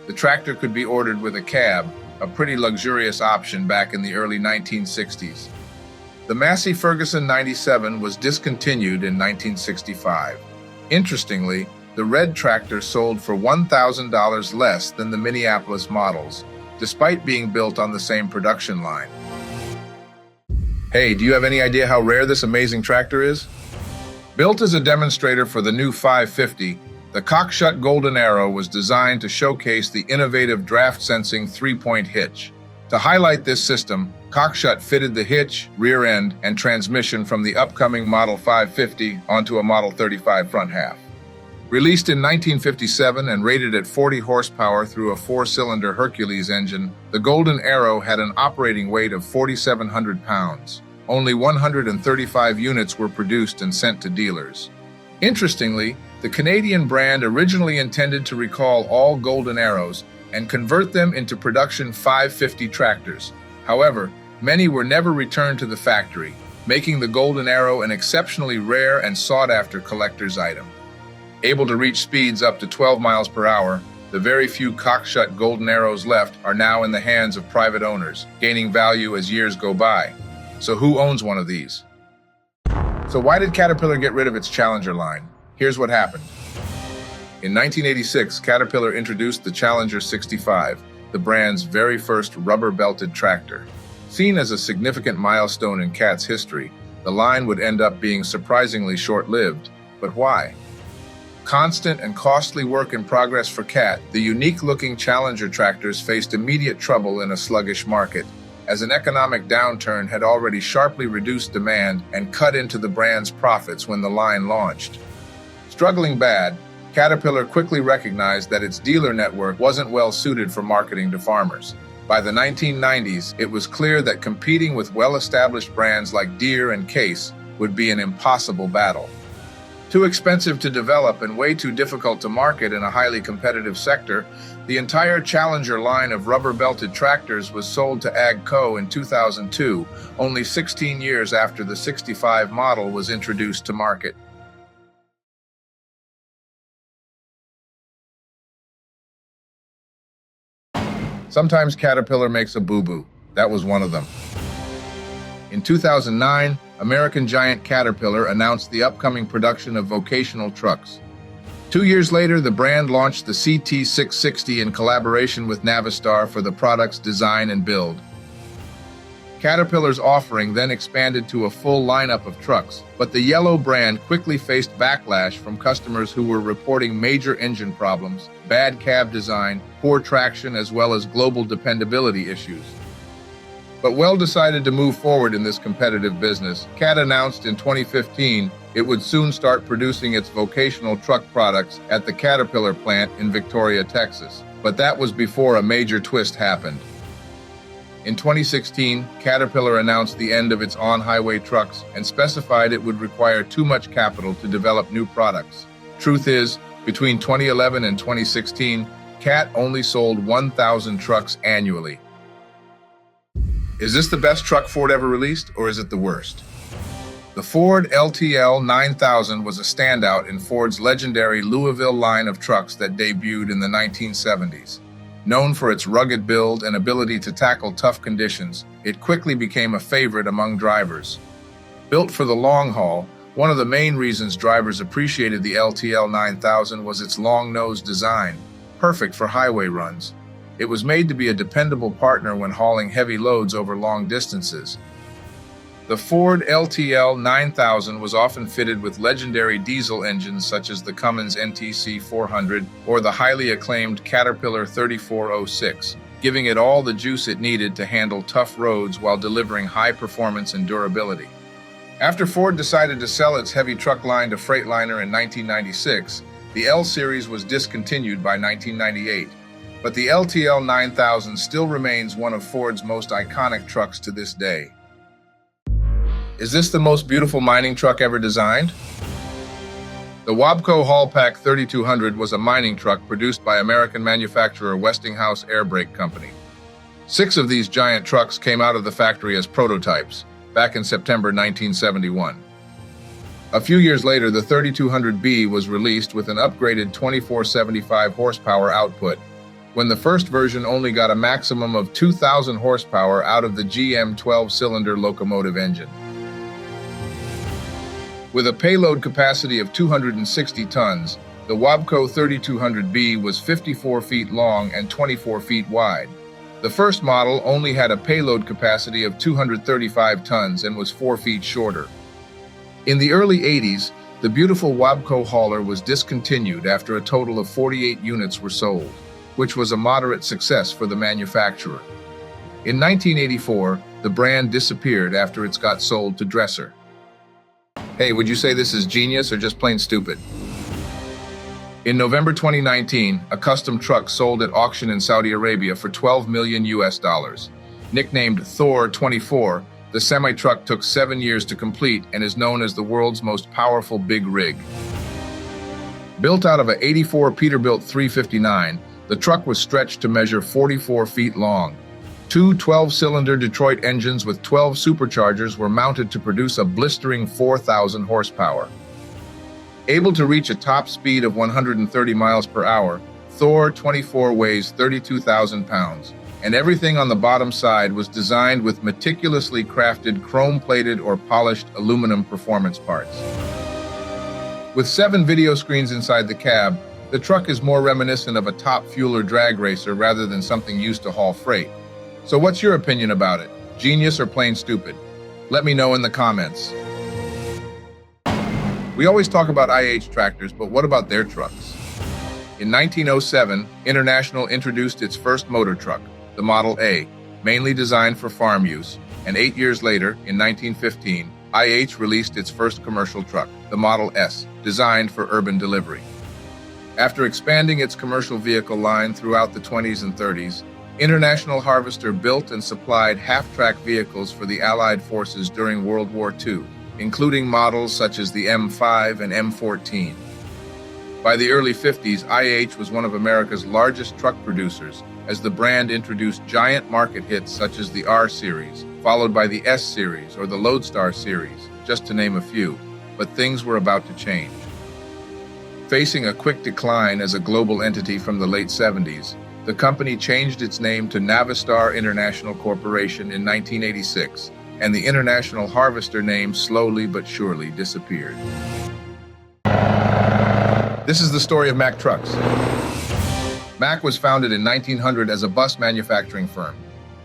Speaker 1: The tractor could be ordered with a cab, a pretty luxurious option back in the early 1960s. The Massey Ferguson 97 was discontinued in 1965. Interestingly, the red tractor sold for $1,000 less than the Minneapolis models, despite being built on the same production line. Hey, do you have any idea how rare this amazing tractor is? Built as a demonstrator for the new 550, the Cockshut Golden Arrow was designed to showcase the innovative draft-sensing three-point hitch. To highlight this system, Cockshut fitted the hitch, rear end, and transmission from the upcoming Model 550 onto a Model 35 front half. Released in 1957 and rated at 40 horsepower through a four-cylinder Hercules engine, the Golden Arrow had an operating weight of 4,700 pounds. Only 135 units were produced and sent to dealers. Interestingly, the Canadian brand originally intended to recall all Golden Arrows and convert them into production 550 tractors. However, many were never returned to the factory, making the Golden Arrow an exceptionally rare and sought-after collector's item. Able to reach speeds up to 12 miles per hour, the very few Cockshut Golden Arrows left are now in the hands of private owners, gaining value as years go by. So who owns one of these? So why did Caterpillar get rid of its Challenger line? Here's what happened. In 1986, Caterpillar introduced the Challenger 65, the brand's very first rubber-belted tractor. Seen as a significant milestone in CAT's history, the line would end up being surprisingly short-lived. But why? Constant and costly work in progress for CAT, the unique-looking Challenger tractors faced immediate trouble in a sluggish market, as an economic downturn had already sharply reduced demand and cut into the brand's profits when the line launched. Struggling bad, Caterpillar quickly recognized that its dealer network wasn't well suited for marketing to farmers. By the 1990s, it was clear that competing with well-established brands like Deere and Case would be an impossible battle. Too expensive to develop and way too difficult to market in a highly competitive sector, the entire Challenger line of rubber-belted tractors was sold to AGCO in 2002, only 16 years after the 65 model was introduced to market. Sometimes Caterpillar makes a boo-boo. That was one of them. In 2009, American giant Caterpillar announced the upcoming production of vocational trucks. 2 years later, the brand launched the CT660 in collaboration with Navistar for the product's design and build. Caterpillar's offering then expanded to a full lineup of trucks, but the yellow brand quickly faced backlash from customers who were reporting major engine problems, bad cab design, poor traction, as well as global dependability issues. But Well decided to move forward in this competitive business. Cat announced in 2015 it would soon start producing its vocational truck products at the Caterpillar plant in Victoria, Texas. But that was before a major twist happened. In 2016, Caterpillar announced the end of its on-highway trucks and specified it would require too much capital to develop new products. Truth is, between 2011 and 2016, Cat only sold 1,000 trucks annually. Is this the best truck Ford ever released, or is it the worst? The Ford LTL 9000 was a standout in Ford's legendary Louisville line of trucks that debuted in the 1970s. Known for its rugged build and ability to tackle tough conditions, it quickly became a favorite among drivers. Built for the long haul, one of the main reasons drivers appreciated the LTL 9000 was its long-nosed design, perfect for highway runs. It was made to be a dependable partner when hauling heavy loads over long distances. The Ford LTL 9000 was often fitted with legendary diesel engines such as the Cummins NTC 400 or the highly acclaimed Caterpillar 3406, giving it all the juice it needed to handle tough roads while delivering high performance and durability. After Ford decided to sell its heavy truck line to Freightliner in 1996, the L Series was discontinued by 1998. But the LTL 9000 still remains one of Ford's most iconic trucks to this day. Is this the most beautiful mining truck ever designed? The Wabco Haulpak 3200 was a mining truck produced by American manufacturer Westinghouse Air Brake Company. 6 of these giant trucks came out of the factory as prototypes, back in September 1971. A few years later, the 3200B was released with an upgraded 2475 horsepower output, when the first version only got a maximum of 2,000 horsepower out of the GM 12-cylinder locomotive engine. With a payload capacity of 260 tons, the Wabco 3200B was 54 feet long and 24 feet wide. The first model only had a payload capacity of 235 tons and was 4 feet shorter. In the early 80s, the beautiful Wabco hauler was discontinued after a total of 48 units were sold, which was a moderate success for the manufacturer. In 1984, the brand disappeared after it got sold to Dresser. Hey, would you say this is genius or just plain stupid? In November 2019, a custom truck sold at auction in Saudi Arabia for $12 million US. Nicknamed Thor 24, the semi-truck took 7 years to complete and is known as the world's most powerful big rig. Built out of a '84 Peterbilt 359, the truck was stretched to measure 44 feet long. 2 12-cylinder Detroit engines with 12 superchargers were mounted to produce a blistering 4,000 horsepower. Able to reach a top speed of 130 miles per hour, Thor 24 weighs 32,000 pounds, and everything on the bottom side was designed with meticulously crafted chrome-plated or polished aluminum performance parts. With 7 video screens inside the cab, the truck is more reminiscent of a top fueler drag racer rather than something used to haul freight. So what's your opinion about it? Genius or plain stupid? Let me know in the comments. We always talk about IH tractors, but what about their trucks? In 1907, International introduced its first motor truck, the Model A, mainly designed for farm use, and 8 years later, in 1915, IH released its first commercial truck, the Model S, designed for urban delivery. After expanding its commercial vehicle line throughout the 20s and 30s, International Harvester built and supplied half-track vehicles for the Allied forces during World War II, including models such as the M5 and M14. By the early 50s, IH was one of America's largest truck producers, as the brand introduced giant market hits such as the R Series, followed by the S Series or the Lodestar Series, just to name a few. But things were about to change. Facing a quick decline as a global entity from the late 70s, the company changed its name to Navistar International Corporation in 1986, and the International Harvester name slowly but surely disappeared. This is the story of Mack Trucks. Mack was founded in 1900 as a bus manufacturing firm.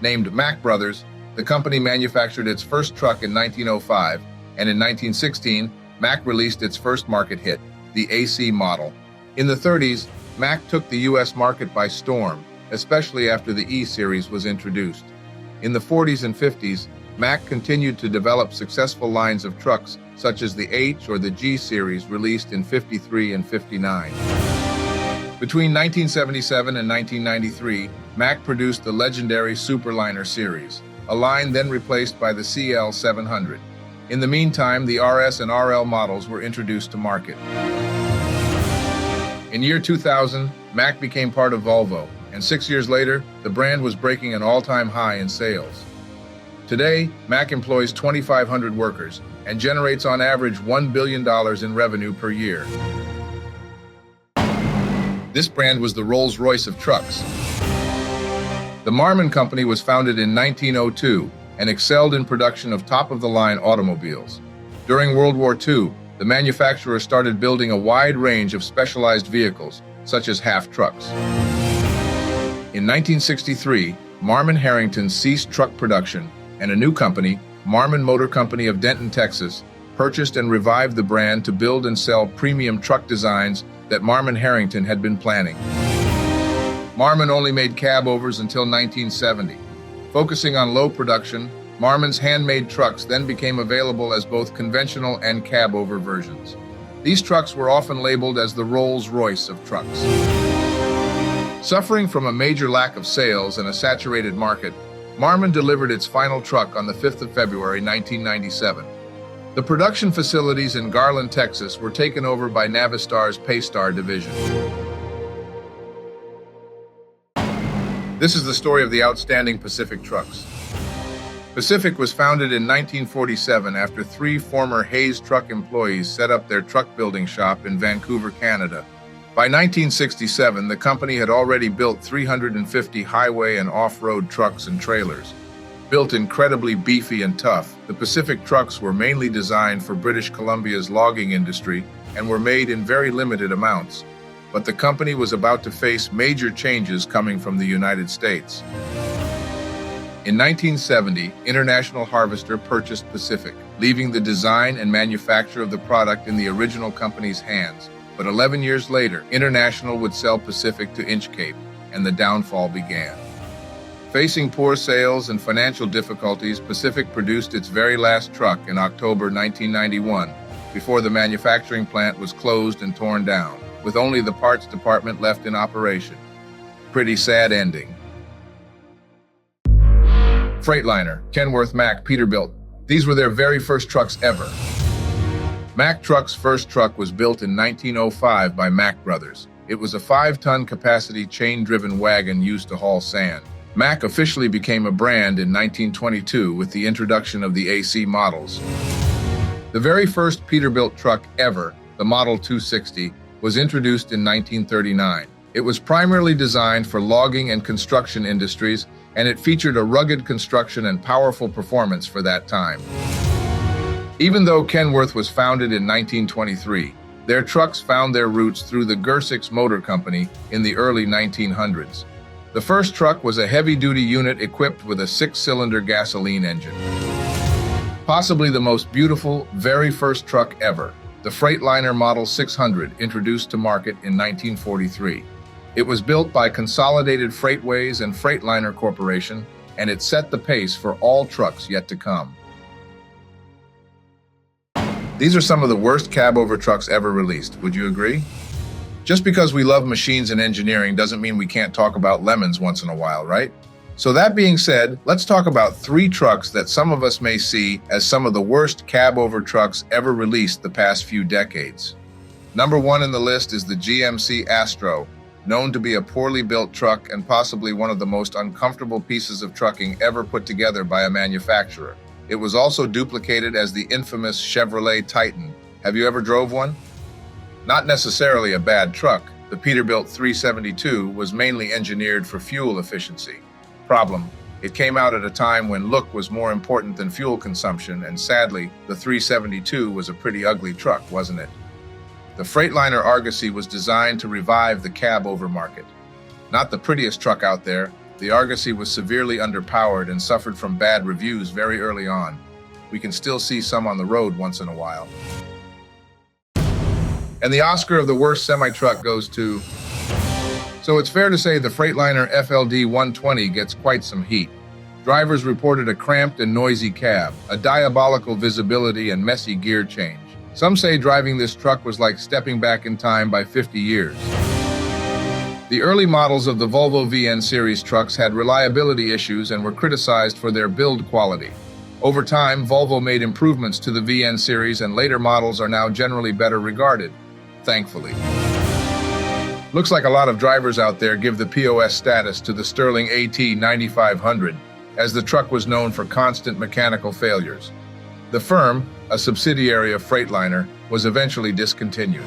Speaker 1: Named Mack Brothers, the company manufactured its first truck in 1905, and in 1916, Mack released its first market hit, the AC model. In the 30s, Mack took the U.S. market by storm, especially after the E-Series was introduced. In the 40s and 50s, Mack continued to develop successful lines of trucks such as the H or the G Series released in 53 and 59. Between 1977 and 1993, Mack produced the legendary Superliner series, a line then replaced by the CL 700. In the meantime, the RS and RL models were introduced to market. In year 2000, Mack became part of Volvo, and 6 years later, the brand was breaking an all-time high in sales. Today, Mack employs 2,500 workers and generates on average $1 billion in revenue per year. This brand was the Rolls-Royce of trucks. The Marmon Company was founded in 1902 and excelled in production of top-of-the-line automobiles. During World War II, the manufacturer started building a wide range of specialized vehicles, such as half trucks. In 1963, Marmon Harrington ceased truck production, and a new company, Marmon Motor Company of Denton, Texas, purchased and revived the brand to build and sell premium truck designs that Marmon Harrington had been planning. Marmon only made cab-overs until 1970. Focusing on low production, Marmon's handmade trucks then became available as both conventional and cab-over versions. These trucks were often labeled as the Rolls-Royce of trucks. Suffering from a major lack of sales and a saturated market, Marmon delivered its final truck on the 5th of February 1997. The production facilities in Garland, Texas were taken over by Navistar's Paystar division. This is the story of the outstanding Pacific Trucks. Pacific was founded in 1947 after 3 former Hayes Truck employees set up their truck building shop in Vancouver, Canada. By 1967, the company had already built 350 highway and off-road trucks and trailers. Built incredibly beefy and tough, the Pacific Trucks were mainly designed for British Columbia's logging industry and were made in very limited amounts. But the company was about to face major changes coming from the United States. In 1970, International Harvester purchased Pacific, leaving the design and manufacture of the product in the original company's hands. But 11 years later, International would sell Pacific to Inchcape, and the downfall began. Facing poor sales and financial difficulties, Pacific produced its very last truck in October 1991, before the manufacturing plant was closed and torn down, with only the parts department left in operation. Pretty sad ending. Freightliner, Kenworth, Mack, Peterbilt. These were their very first trucks ever. Mack Truck's first truck was built in 1905 by Mack Brothers. It was a 5-ton capacity chain-driven wagon used to haul sand. Mack officially became a brand in 1922 with the introduction of the AC models. The very first Peterbilt truck ever, the Model 260, was introduced in 1939. It was primarily designed for logging and construction industries, and it featured a rugged construction and powerful performance for that time. Even though Kenworth was founded in 1923, their trucks found their roots through the Gersix Motor Company in the early 1900s. The first truck was a heavy-duty unit equipped with a 6-cylinder gasoline engine. Possibly the most beautiful, very first truck ever, the Freightliner Model 600, introduced to market in 1943. It was built by Consolidated Freightways and Freightliner Corporation, and it set the pace for all trucks yet to come. These are some of the worst cab-over trucks ever released. Would you agree? Just because we love machines and engineering doesn't mean we can't talk about lemons once in a while, right? So that being said, let's talk about 3 trucks that some of us may see as some of the worst cab-over trucks ever released the past few decades. Number 1 in the list is the GMC Astro, known to be a poorly built truck and possibly one of the most uncomfortable pieces of trucking ever put together by a manufacturer. It was also duplicated as the infamous Chevrolet Titan. Have you ever drove one? Not necessarily a bad truck. The Peterbilt 372 was mainly engineered for fuel efficiency. Problem: It came out at a time when look was more important than fuel consumption, and sadly, the 372 was a pretty ugly truck, wasn't it? The Freightliner Argosy was designed to revive the cab-over market. Not the prettiest truck out there, the Argosy was severely underpowered and suffered from bad reviews very early on. We can still see some on the road once in a while. And the Oscar of the worst semi-truck goes to... So it's fair to say the Freightliner FLD 120 gets quite some heat. Drivers reported a cramped and noisy cab, a diabolical visibility, and messy gear change. Some say driving this truck was like stepping back in time by 50 years. The early models of the Volvo VN series trucks had reliability issues and were criticized for their build quality. Over time, Volvo made improvements to the VN series, and later models are now generally better regarded, thankfully. Looks like a lot of drivers out there give the POS status to the Sterling AT 9500, as the truck was known for constant mechanical failures. The firm, a subsidiary of Freightliner, was eventually discontinued.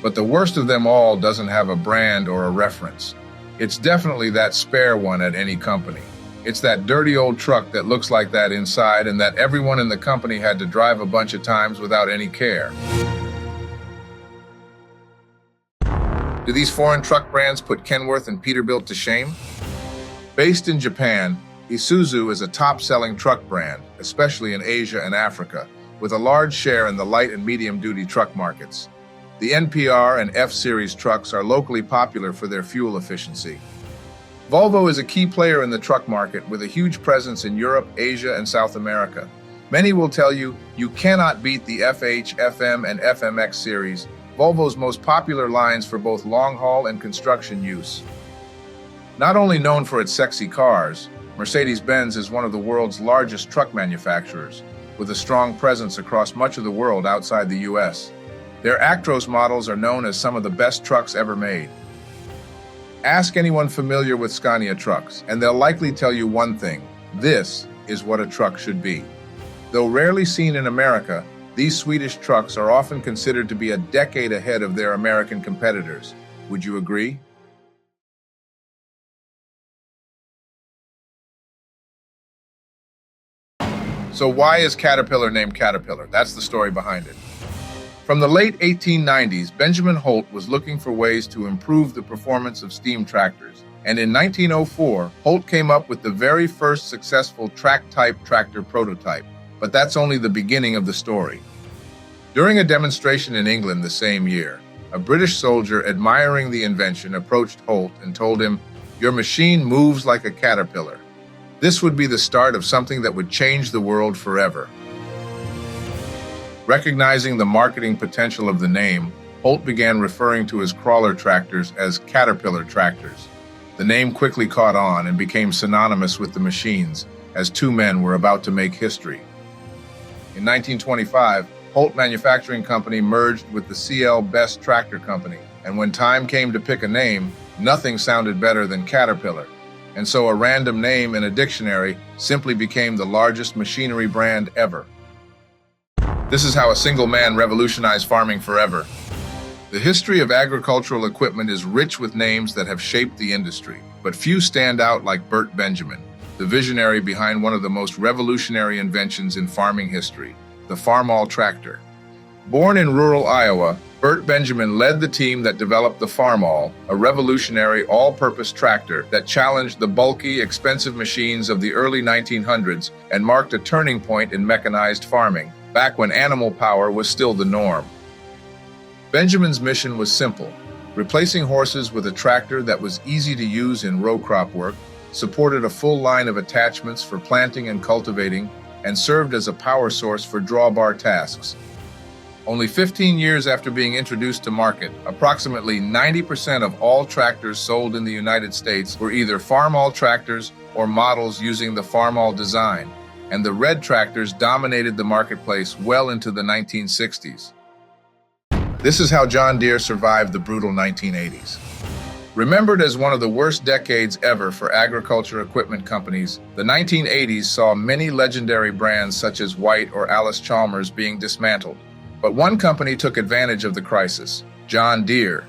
Speaker 1: But the worst of them all doesn't have a brand or a reference. It's definitely that spare one at any company. It's that dirty old truck that looks like that inside and that everyone in the company had to drive a bunch of times without any care. Do these foreign truck brands put Kenworth and Peterbilt to shame? Based in Japan, Isuzu is a top-selling truck brand, especially in Asia and Africa, with a large share in the light and medium-duty truck markets. The NPR and F-Series trucks are locally popular for their fuel efficiency. Volvo is a key player in the truck market with a huge presence in Europe, Asia, and South America. Many will tell you, you cannot beat the FH, FM, and FMX series, Volvo's most popular lines for both long-haul and construction use. Not only known for its sexy cars, Mercedes-Benz is one of the world's largest truck manufacturers, with a strong presence across much of the world outside the US. Their Actros models are known as some of the best trucks ever made. Ask anyone familiar with Scania trucks, and they'll likely tell you one thing: this is what a truck should be. Though rarely seen in America, these Swedish trucks are often considered to be a decade ahead of their American competitors. Would you agree? So why is Caterpillar named Caterpillar? That's the story behind it. From the late 1890s, Benjamin Holt was looking for ways to improve the performance of steam tractors. And in 1904, Holt came up with the very first successful track-type tractor prototype. But that's only the beginning of the story. During a demonstration in England the same year, a British soldier admiring the invention approached Holt and told him, "Your machine moves like a caterpillar." This would be the start of something that would change the world forever. Recognizing the marketing potential of the name, Holt began referring to his crawler tractors as Caterpillar tractors. The name quickly caught on and became synonymous with the machines, as two men were about to make history. In 1925, Holt Manufacturing Company merged with the CL Best Tractor Company, and when time came to pick a name, nothing sounded better than Caterpillar. And so a random name in a dictionary simply became the largest machinery brand ever. This is how a single man revolutionized farming forever. The history of agricultural equipment is rich with names that have shaped the industry, but few stand out like Bert Benjamin, the visionary behind one of the most revolutionary inventions in farming history, the Farmall tractor. Born in rural Iowa, Bert Benjamin led the team that developed the Farmall, a revolutionary all-purpose tractor that challenged the bulky, expensive machines of the early 1900s and marked a turning point in mechanized farming, back when animal power was still the norm. Benjamin's mission was simple: replacing horses with a tractor that was easy to use in row crop work, supported a full line of attachments for planting and cultivating, and served as a power source for drawbar tasks. Only 15 years after being introduced to market, approximately 90% of all tractors sold in the United States were either Farmall tractors or models using the Farmall design, and the red tractors dominated the marketplace well into the 1960s. This is how John Deere survived the brutal 1980s. Remembered as one of the worst decades ever for agriculture equipment companies, the 1980s saw many legendary brands such as White or Allis-Chalmers being dismantled. But one company took advantage of the crisis: John Deere.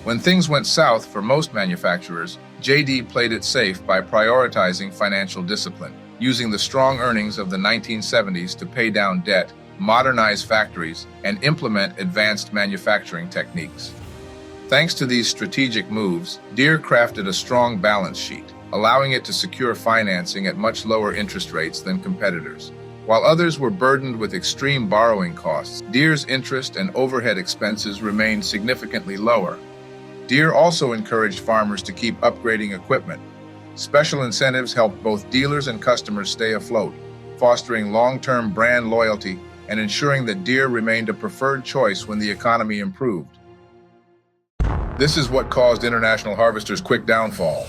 Speaker 1: When things went south for most manufacturers, JD played it safe by prioritizing financial discipline, using the strong earnings of the 1970s to pay down debt, modernize factories, and implement advanced manufacturing techniques. Thanks to these strategic moves, Deere crafted a strong balance sheet, allowing it to secure financing at much lower interest rates than competitors. While others were burdened with extreme borrowing costs, Deere's interest and overhead expenses remained significantly lower. Deere also encouraged farmers to keep upgrading equipment. Special incentives helped both dealers and customers stay afloat, fostering long-term brand loyalty and ensuring that Deere remained a preferred choice when the economy improved. This is what caused International Harvester's quick downfall.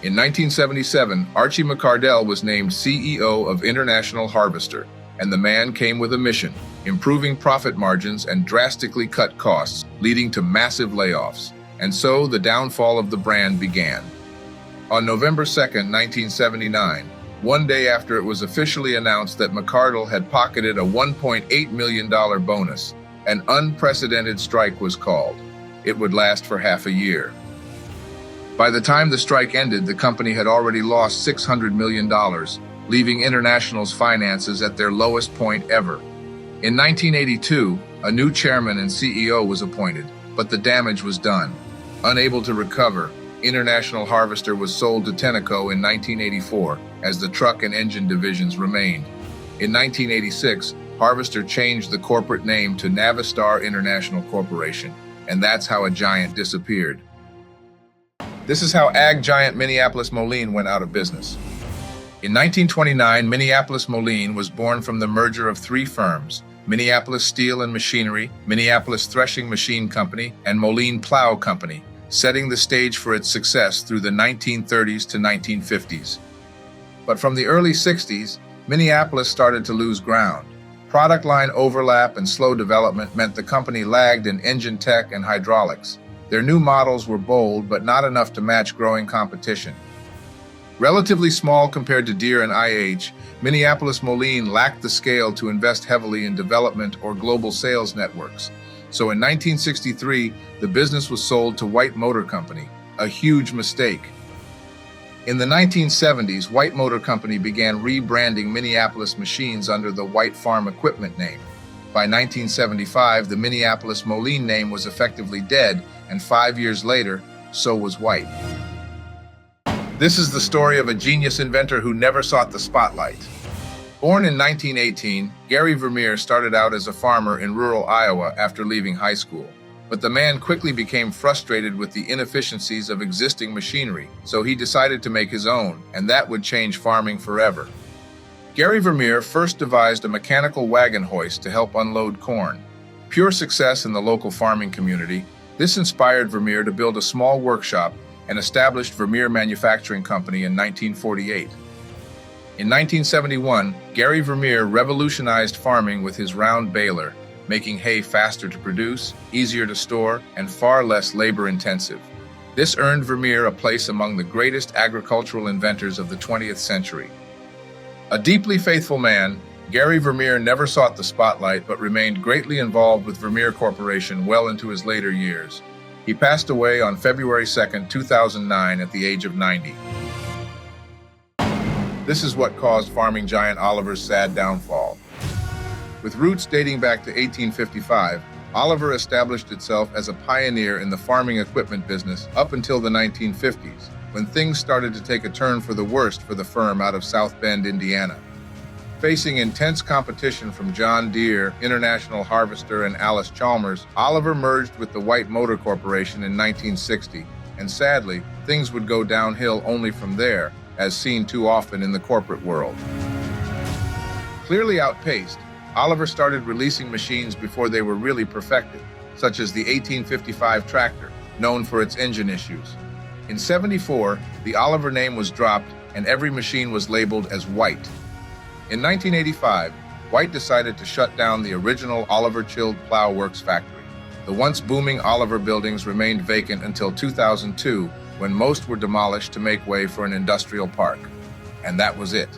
Speaker 1: In 1977, Archie McCardell was named CEO of International Harvester, and the man came with a mission: improving profit margins and drastically cut costs, leading to massive layoffs. And so the downfall of the brand began. On November 2, 1979, one day after it was officially announced that McCardell had pocketed a $1.8 million bonus, an unprecedented strike was called. It would last for half a year. By the time the strike ended, the company had already lost $600 million, leaving International's finances at their lowest point ever. In 1982, a new chairman and CEO was appointed, but the damage was done. Unable to recover, International Harvester was sold to Tenneco in 1984 as the truck and engine divisions remained. In 1986, Harvester changed the corporate name to Navistar International Corporation, and that's how a giant disappeared. This is how ag giant Minneapolis Moline went out of business. In 1929, Minneapolis Moline was born from the merger of three firms: Minneapolis Steel and Machinery, Minneapolis Threshing Machine Company, and Moline Plow Company, setting the stage for its success through the 1930s to 1950s. But from the early 60s, Minneapolis started to lose ground. Product line overlap and slow development meant the company lagged in engine tech and hydraulics. Their new models were bold, but not enough to match growing competition. Relatively small compared to Deere and IH, Minneapolis Moline lacked the scale to invest heavily in development or global sales networks. So in 1963, the business was sold to White Motor Company, a huge mistake. In the 1970s, White Motor Company began rebranding Minneapolis machines under the White Farm Equipment name. By 1975, the Minneapolis Moline name was effectively dead, and 5 years later, so was White. This is the story of a genius inventor who never sought the spotlight. Born in 1918, Gary Vermeer started out as a farmer in rural Iowa after leaving high school. But the man quickly became frustrated with the inefficiencies of existing machinery, so he decided to make his own, and that would change farming forever. Gary Vermeer first devised a mechanical wagon hoist to help unload corn. Pure success in the local farming community, this inspired Vermeer to build a small workshop and established Vermeer Manufacturing Company in 1948. In 1971, Gary Vermeer revolutionized farming with his round baler, making hay faster to produce, easier to store, and far less labor-intensive. This earned Vermeer a place among the greatest agricultural inventors of the 20th century. A deeply faithful man, Gary Vermeer never sought the spotlight but remained greatly involved with Vermeer Corporation well into his later years. He passed away on February 2, 2009 at the age of 90. This is what caused farming giant Oliver's sad downfall. With roots dating back to 1855, Oliver established itself as a pioneer in the farming equipment business up until the 1950s, when things started to take a turn for the worst for the firm out of South Bend, Indiana. Facing intense competition from John Deere, International Harvester, and Alice Chalmers, Oliver merged with the White Motor Corporation in 1960, and sadly, things would go downhill only from there, as seen too often in the corporate world. Clearly outpaced, Oliver started releasing machines before they were really perfected, such as the 1855 tractor, known for its engine issues. In '74, the Oliver name was dropped and every machine was labeled as White. In 1985, White decided to shut down the original Oliver Chilled Plow Works factory. The once booming Oliver buildings remained vacant until 2002, when most were demolished to make way for an industrial park. And that was it.